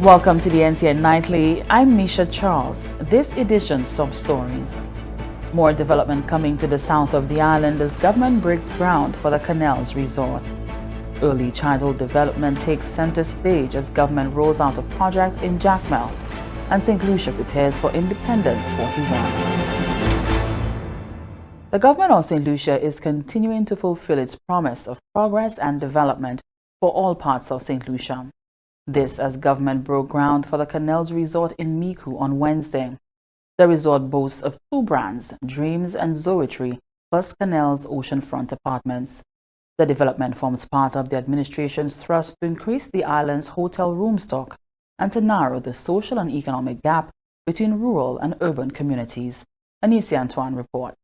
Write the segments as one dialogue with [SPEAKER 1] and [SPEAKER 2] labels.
[SPEAKER 1] Welcome to the NTN Nightly. I'm Nisha Charles. This edition's top stories. More development coming to the south of the island as government breaks ground for the Canals Resort. Early childhood development takes center stage as government rolls out a project in Jacmel, and Saint Lucia prepares for Independence 41. The government of Saint Lucia is continuing to fulfill its promise of progress and development for all parts of Saint Lucia. This as government broke ground for the Canales Resort in Micoud on Wednesday. The resort boasts of two brands, Dreams and Zoetry, plus Canales oceanfront apartments. The development forms part of the administration's thrust to increase the island's hotel room stock and to narrow the social and economic gap between rural and urban communities. A Lucia NTN report.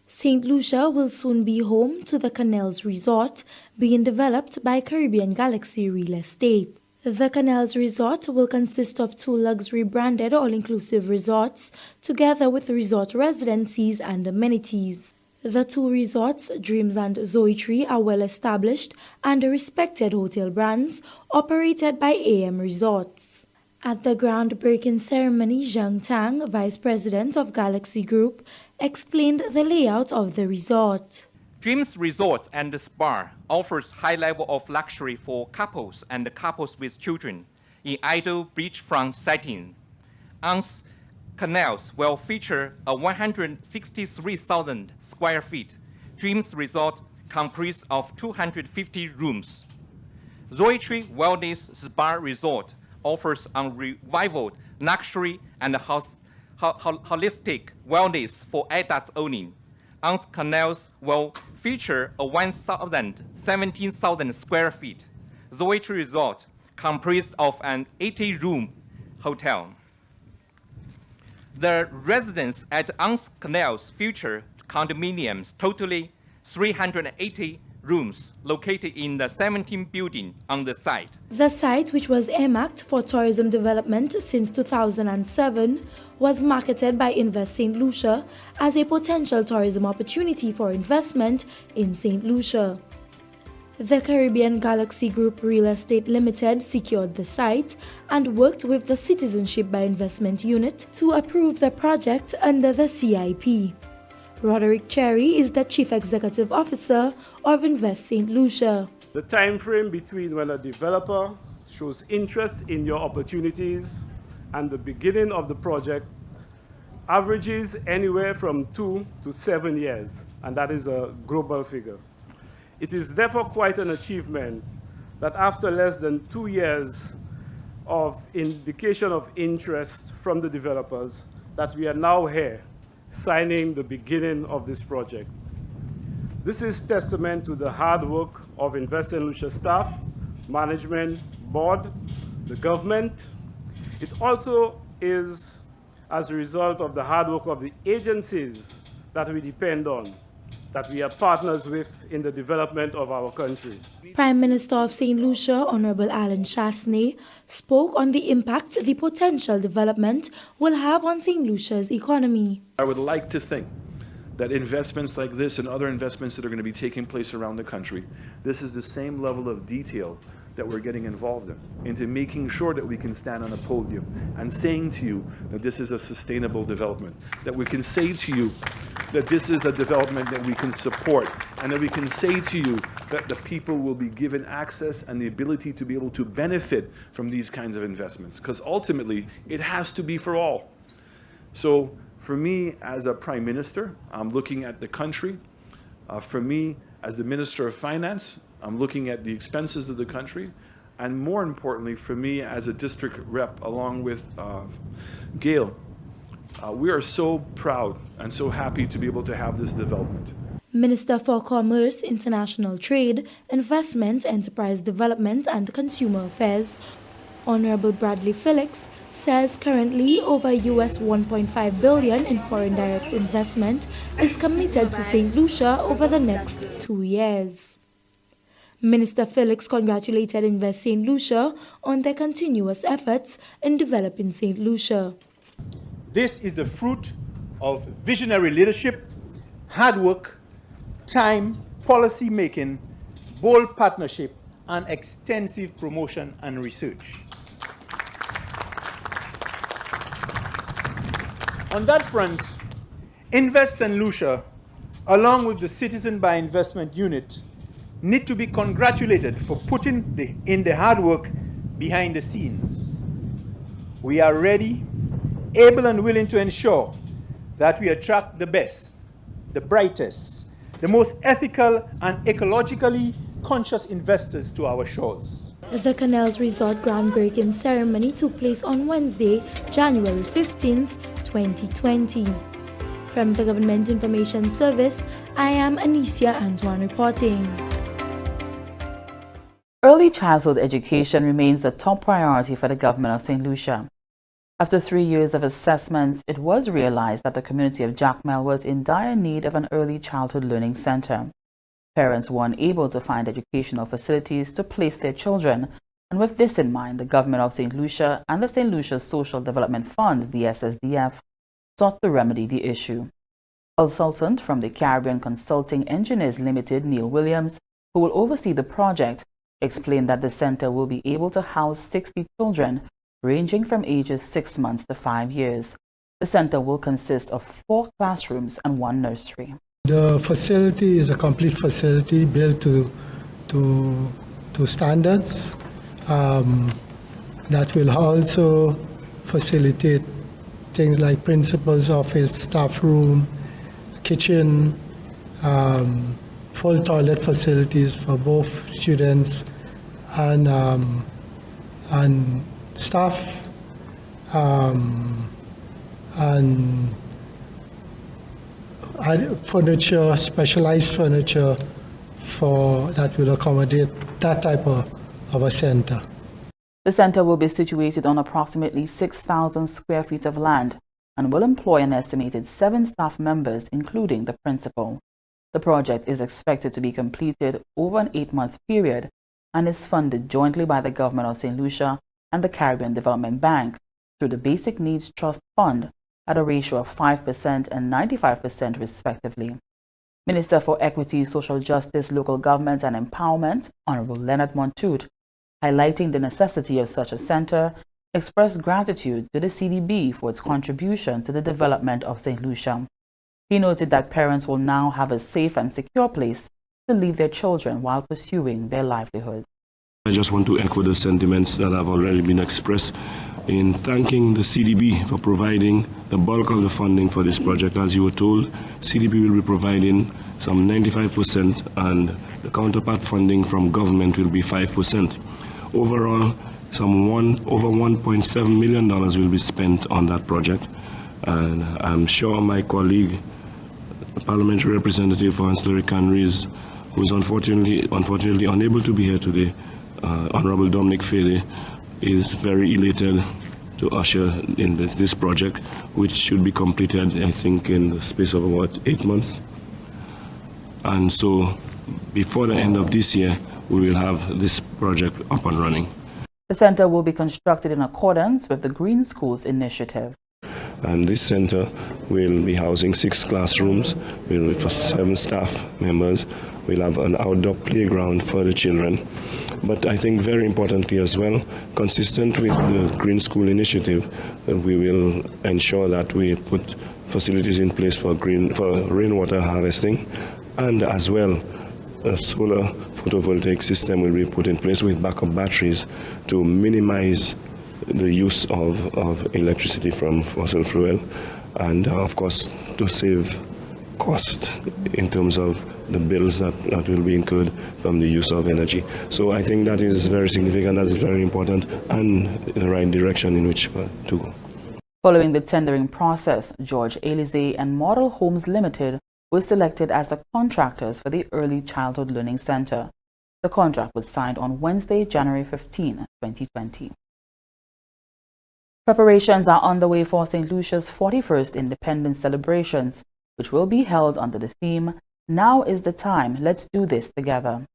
[SPEAKER 2] Saint Lucia will soon be home to the Canales Resort, being developed by Caribbean Galaxy Real Estate. The Canals Resort will consist of two luxury-branded all-inclusive resorts, together with resort residencies and amenities. The two resorts, Dreams and Zoetry, are well-established and respected hotel brands operated by AM Resorts. At the groundbreaking ceremony, Zhang Tang, Vice President of Galaxy Group, explained the layout of the resort.
[SPEAKER 3] Dreams Resort and Spa offers high level of luxury for couples and couples with children in ideal beachfront setting. Anse Canals will feature a 163,000 square feet Dreams Resort comprised of 250 rooms. Zoetry Wellness Spa Resort offers unrivaled luxury and holistic wellness for adults only. Anse Canals will feature a 17,000 square feet Zoetry Resort comprised of an 80-room hotel. The residents at Anse Canals feature condominiums totaling 380 rooms located in the 17th building on the site.
[SPEAKER 2] The site, which was earmarked for tourism development since 2007, was marketed by Invest Saint Lucia as a potential tourism opportunity for investment in Saint Lucia. The Caribbean Galaxy Group Real Estate Limited secured the site and worked with the Citizenship by Investment Unit to approve the project under the CIP. Roderick Cherry is the Chief Executive Officer of Invest Saint Lucia.
[SPEAKER 4] The time frame between when a developer shows interest in your opportunities and the beginning of the project averages anywhere from 2 to 7 years, and that is a global figure. It is therefore quite an achievement that after less than 2 years of indication of interest from the developers, that we are now here signing the beginning of this project. This is testament to the hard work of Invest Saint Lucia staff, management, board, the government. It also is as a result of the hard work of the agencies that we depend on, that we are partners with in the development of our country.
[SPEAKER 2] Prime Minister of Saint Lucia, Honorable Alan Chasney, spoke on the impact the potential development will have on Saint Lucia's economy.
[SPEAKER 5] I would like to think that investments like this and other investments that are going to be taking place around the country, this is the same level of detail that we're getting involved in, into making sure that we can stand on a podium and saying to you that this is a sustainable development, that we can say to you that this is a development that we can support, and that we can say to you that the people will be given access and the ability to be able to benefit from these kinds of investments, because ultimately it has to be for all. So for me as a Prime Minister, I'm looking at the country. For me as the Minister of Finance, I'm looking at the expenses of the country, and more importantly for me as a district rep along with Gail, we are so proud and so happy to be able to have this development.
[SPEAKER 2] Minister for Commerce, International Trade, Investment, Enterprise Development and Consumer Affairs, Honorable Bradley Felix, says currently over US $1.5 billion in foreign direct investment is committed to Saint Lucia over the next 2 years. Minister Felix congratulated Invest Saint Lucia on their continuous efforts in developing Saint Lucia.
[SPEAKER 6] This is the fruit of visionary leadership, hard work, time, policy making, bold partnership, and extensive promotion and research. On that front, Invest Saint Lucia, along with the Citizen by Investment Unit, need to be congratulated for putting in the hard work behind the scenes. We are ready, able and willing to ensure that we attract the best, the brightest, the most ethical and ecologically conscious investors to our shores.
[SPEAKER 2] The Canals Resort groundbreaking ceremony took place on Wednesday, January 15th, 2020. From the Government Information Service, I am Anicia Antoine reporting.
[SPEAKER 1] Early childhood education remains a top priority for the government of Saint Lucia. After 3 years of assessments, it was realized that the community of Jacmel was in dire need of an early childhood learning center. Parents were unable to find educational facilities to place their children, and with this in mind, the government of Saint Lucia and the Saint Lucia Social Development Fund, the SSDF, sought to remedy the issue. Consultant from the Caribbean Consulting Engineers Limited, Neil Williams, who will oversee the project, explained that the center will be able to house 60 children ranging from ages 6 months to 5 years. The center will consist of 4 classrooms and 1 nursery.
[SPEAKER 7] The facility is a complete facility built to standards that will also facilitate things like principal's office, staff room, kitchen, full toilet facilities for both students and staff, and furniture, specialized furniture that will accommodate that type of a center.
[SPEAKER 1] The center will be situated on approximately 6,000 square feet of land and will employ an estimated 7 staff members, including the principal. The project is expected to be completed over an 8-month period and is funded jointly by the government of St. Lucia and the Caribbean Development Bank through the Basic Needs Trust Fund at a ratio of 5% and 95% respectively. Minister for Equity, Social Justice, Local Government and Empowerment, Honorable Leonard Montoute, highlighting the necessity of such a center, expressed gratitude to the CDB for its contribution to the development of St. Lucia. He noted that parents will now have a safe and secure place to leave their children while pursuing their livelihoods.
[SPEAKER 8] I just want to echo the sentiments that have already been expressed in thanking the CDB for providing the bulk of the funding for this project. As you were told, CDB will be providing some 95% and the counterpart funding from government will be 5%. Overall, over $1.7 million will be spent on that project, and I'm sure my colleague, the parliamentary representative for Ancillary Canales, who is unfortunately unable to be here today, Honorable Dominic Fede, is very elated to usher in this project, which should be completed, I think, in the space of about 8 months. And so, before the end of this year, we will have this project up and running.
[SPEAKER 1] The center will be constructed in accordance with the Green Schools Initiative.
[SPEAKER 8] And this center will be housing 6 classrooms, for 7 staff members. We'll have an outdoor playground for the children. But I think very importantly as well, consistent with the Green School Initiative, we will ensure that we put facilities in place for rainwater harvesting, and as well a solar photovoltaic system will be put in place with backup batteries to minimize the use of electricity from fossil fuel, and of course to save cost in terms of the bills that will be incurred from the use of energy. So I think that is very significant, that is very important, and the right direction in which to go.
[SPEAKER 1] Following the tendering process, George Elize and Model Homes Limited were selected as the contractors for the Early Childhood Learning Center. The contract was signed on Wednesday, January 15, 2020. Preparations are underway for St. Lucia's 41st Independence celebrations, which will be held under the theme, "Now is the time, let's do this together."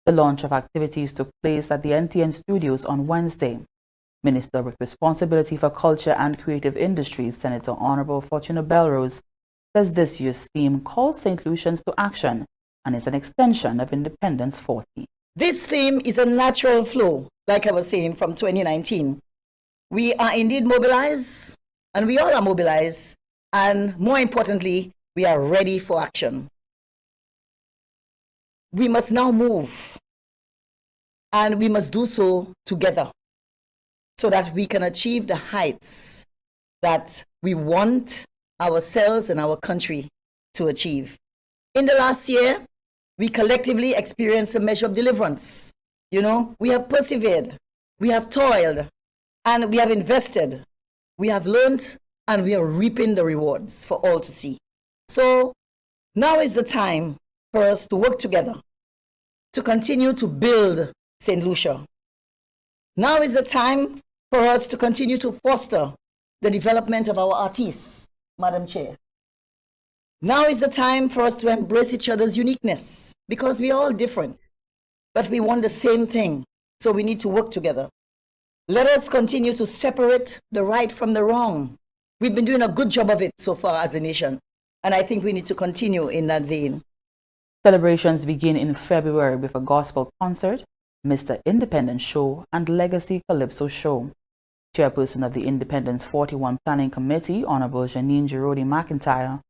[SPEAKER 1] The launch of activities took place at the NTN studios on Wednesday. Minister with responsibility for culture and creative industries, Senator Honorable Fortuna Belrose, says this year's theme calls St. Lucians to action and is an extension of Independence 40.
[SPEAKER 9] This theme is a natural flow, like I was saying, from 2019. We are indeed mobilized, and we all are mobilized And more importantly, we are ready for action. We must now move, and we must do so together so that we can achieve the heights that we want ourselves and our country to achieve. In the last year, we collectively experienced a measure of deliverance. You know, we have persevered, we have toiled, and we have invested. We have learned, and we are reaping the rewards for all to see. So now is the time for us to work together to continue to build Saint Lucia. Now is the time for us to continue to foster the development of our artists, Madam Chair. Now is the time for us to embrace each other's uniqueness, because we are all different, but we want the same thing, so we need to work together. Let us continue to separate the right from the wrong. We've been doing a good job of it so far as a nation, and I think we need to continue in that vein.
[SPEAKER 1] Celebrations begin in February with a gospel concert, Mr. Independence Show, and Legacy Calypso Show. Chairperson of the Independence 41 Planning Committee, Honorable Janine Girodi McIntyre,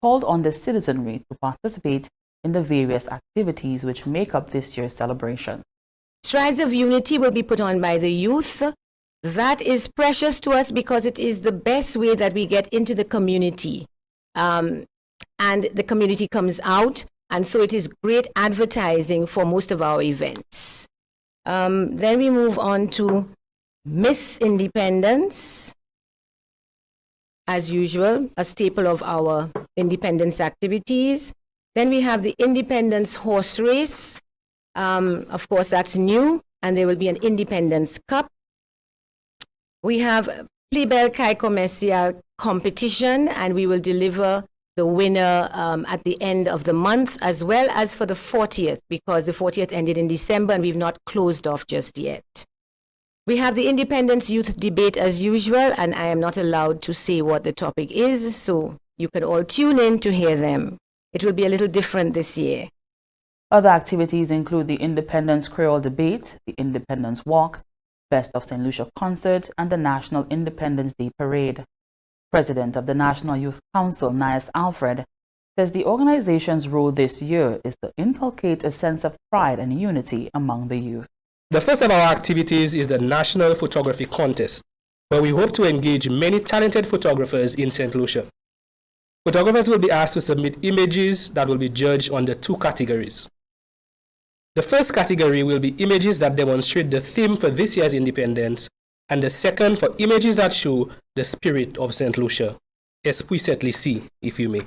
[SPEAKER 1] called on the citizenry to participate in the various activities which make up this year's celebration.
[SPEAKER 10] Strides of Unity will be put on by the youth. That is precious to us because it is the best way that we get into the community. And the community comes out, and so it is great advertising for most of our events. Then we move on to Miss Independence. As usual, a staple of our independence activities. Then we have the Independence Horse Race. Of course, that's new, and there will be an Independence Cup. We have Plebel Kai Commercial competition, and we will deliver the winner at the end of the month, as well as for the 40th, because the 40th ended in December and we've not closed off just yet. We have the Independence Youth Debate as usual, and I am not allowed to say what the topic is, so you can all tune in to hear them. It will be a little different this year.
[SPEAKER 1] Other activities include the Independence Creole Debate, the Independence Walk, Best of Saint Lucia Concert, and the National Independence Day Parade. President of the National Youth Council, Nias Alfred, says the organization's role this year is to inculcate a sense of pride and unity among the youth.
[SPEAKER 11] The first of our activities is the National Photography Contest, where we hope to engage many talented photographers in St. Lucia. Photographers will be asked to submit images that will be judged under two categories. The first category will be images that demonstrate the theme for this year's independence, and the second for images that show the spirit of St. Lucia, Esprit Saint Lucie, if you may.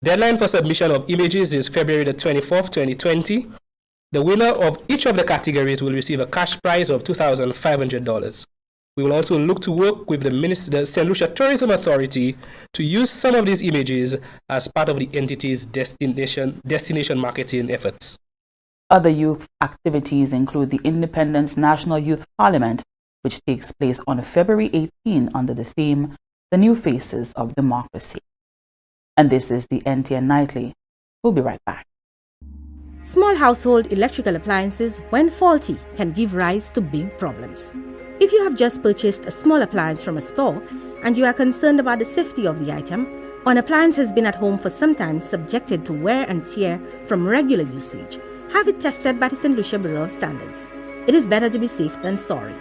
[SPEAKER 11] Deadline for submission of images is February the 24th, 2020. The winner of each of the categories will receive a cash prize of $2,500. We will also look to work with the St. Lucia Tourism Authority to use some of these images as part of the entity's destination marketing efforts.
[SPEAKER 1] Other youth activities include the Independence National Youth Parliament, which takes place on February 18 under the theme, The New Faces of Democracy. And this is the NTN Nightly. We'll be right back.
[SPEAKER 12] Small household electrical appliances, when faulty, can give rise to big problems. If you have just purchased a small appliance from a store and you are concerned about the safety of the item, or an appliance has been at home for some time subjected to wear and tear from regular usage, have it tested by the Saint Lucia Bureau of Standards. It is better to be safe than sorry.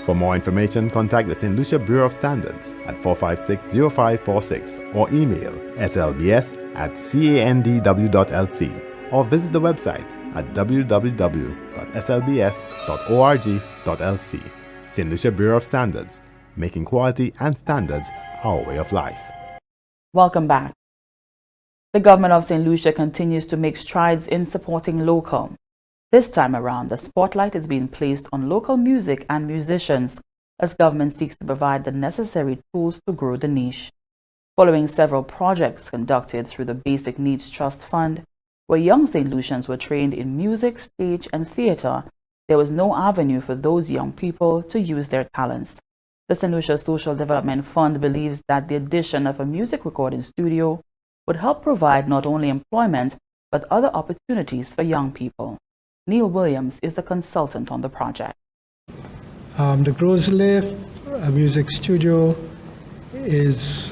[SPEAKER 13] For more information, contact the Saint Lucia Bureau of Standards at 456-0546 or email slbs@candw.lc or visit the website at www.slbs.org.lc. Saint Lucia Bureau of Standards, making quality and standards our way of life.
[SPEAKER 1] Welcome back. The government of St. Lucia continues to make strides in supporting local. This time around, the spotlight is being placed on local music and musicians as government seeks to provide the necessary tools to grow the niche. Following several projects conducted through the Basic Needs Trust Fund, where young St. Lucians were trained in music, stage, and theater, there was no avenue for those young people to use their talents. The St. Lucia Social Development Fund believes that the addition of a music recording studio would help provide not only employment, but other opportunities for young people. Neil Williams is the consultant on the project.
[SPEAKER 7] The Grosley Music Studio is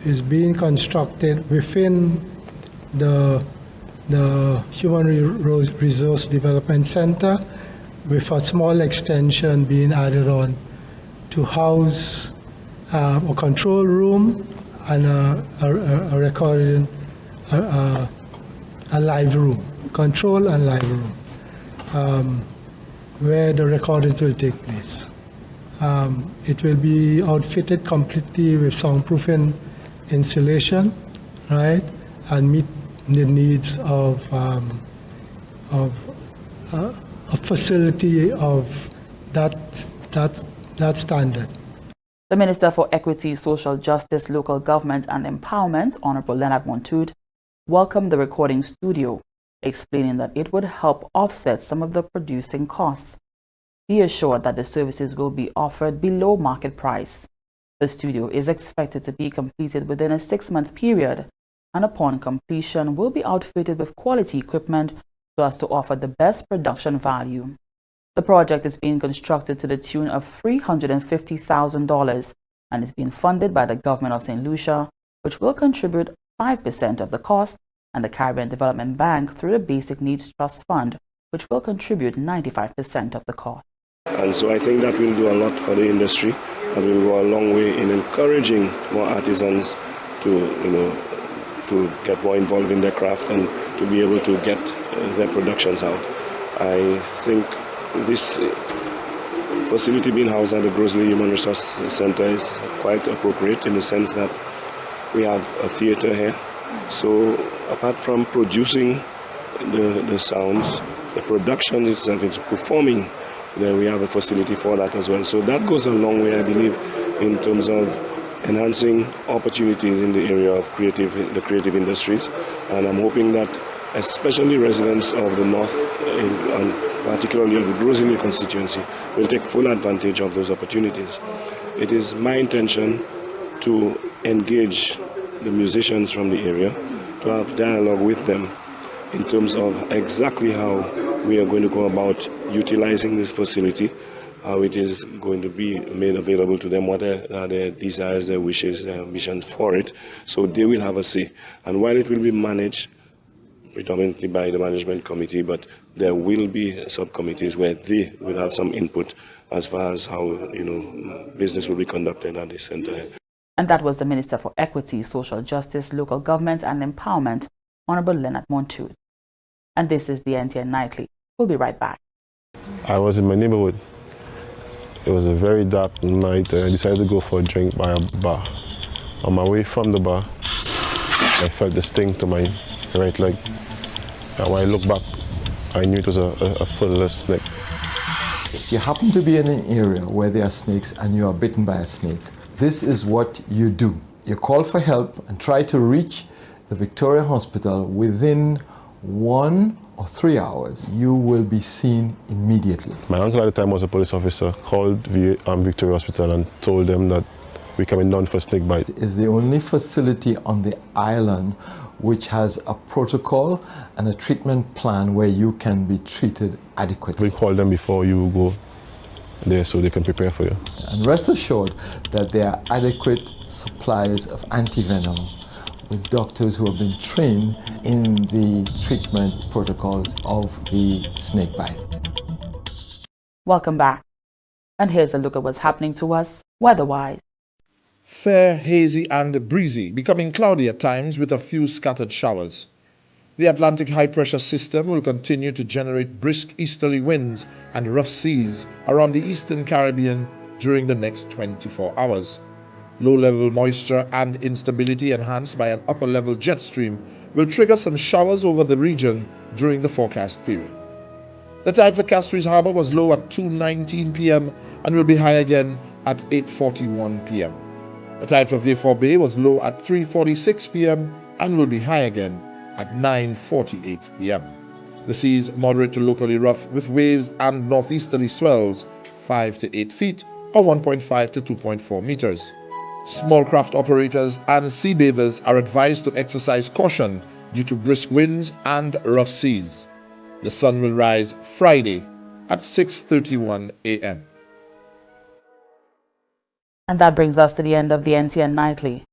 [SPEAKER 7] is being constructed within the Human Resource Development Center, with a small extension being added on to house a control room and a recording, a live room, control and live room, where the recordings will take place. It will be outfitted completely with soundproofing insulation, right, and meet the needs of a facility of that standard.
[SPEAKER 1] The Minister for Equity, Social Justice, Local Government and Empowerment, Honorable Leonard Montoud, welcomed the recording studio, explaining that it would help offset some of the producing costs. He assured that the services will be offered below market price. The studio is expected to be completed within a 6-month period, and upon completion will be outfitted with quality equipment so as to offer the best production value. The project is being constructed to the tune of $350,000 and is being funded by the government of Saint Lucia, which will contribute 5% of the cost, and the Caribbean Development Bank through the Basic Needs Trust Fund, which will contribute 95% of the cost.
[SPEAKER 8] And so I think that will do a lot for the industry, and will go a long way in encouraging more artisans to get more involved in their craft and to be able to get their productions out. I think this facility being housed at the Grosley Human Resource Center is quite appropriate in the sense that we have a theater here. So apart from producing the sounds, the production itself is performing. Then we have a facility for that as well. So that goes a long way, I believe, in terms of enhancing opportunities in the area of the creative industries. And I'm hoping that especially residents of the North, and particularly of the Grosley constituency, will take full advantage of those opportunities. It is my intention to engage the musicians from the area, to have dialogue with them in terms of exactly how we are going to go about utilizing this facility, how it is going to be made available to them, what are their desires, their wishes, their ambitions for it, so they will have a say. And while it will be managed predominantly by the management committee, but there will be subcommittees where they will have some input as far as how business will be conducted at this center.
[SPEAKER 1] And that was the Minister for Equity, Social Justice, Local Government and Empowerment, Honorable Leonard Montoud. And this is the NTN Nightly. We'll be right back.
[SPEAKER 14] I was in my neighborhood. It was a very dark night, and I decided to go for a drink by a bar. On my way from the bar, I felt the sting to my right leg. And when I looked back, I knew it was a full-less snake.
[SPEAKER 15] You happen to be in an area where there are snakes and you are bitten by a snake. This is what you do. You call for help and try to reach the Victoria Hospital within 1 or 3 hours. You will be seen immediately.
[SPEAKER 14] My uncle at the time was a police officer, called Victoria Hospital and told them that we're coming down for snake bite.
[SPEAKER 15] It's the only facility on the island which has a protocol and a treatment plan where you can be treated adequately.
[SPEAKER 14] We call them before you go there so they can prepare for you.
[SPEAKER 15] And rest assured that there are adequate supplies of antivenom with doctors who have been trained in the treatment protocols of the snake bite.
[SPEAKER 1] Welcome back. And here's a look at what's happening to us weather-wise.
[SPEAKER 16] Fair, hazy and breezy, becoming cloudy at times with a few scattered showers. The Atlantic high-pressure system will continue to generate brisk easterly winds and rough seas around the eastern Caribbean during the next 24 hours. Low-level moisture and instability enhanced by an upper-level jet stream will trigger some showers over the region during the forecast period. The tide for Castries Harbour was low at 2:19 p.m. and will be high again at 8:41 p.m. The tide for Vieux Bay was low at 3:46 p.m. and will be high again at 9:48 p.m. The sea is moderate to locally rough with waves and northeasterly swells 5 to 8 feet or 1.5 to 2.4 meters. Small craft operators and sea bathers are advised to exercise caution due to brisk winds and rough seas. The sun will rise Friday at 6:31 a.m.
[SPEAKER 1] And that brings us to the end of the NTN Nightly.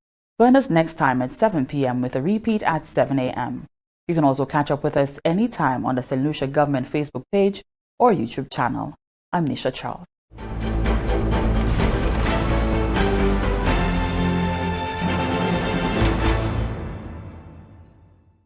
[SPEAKER 1] Join us next time at 7 p.m. with a repeat at 7 a.m. You can also catch up with us anytime on the Saint Lucia Government Facebook page or YouTube channel. I'm Nisha Charles.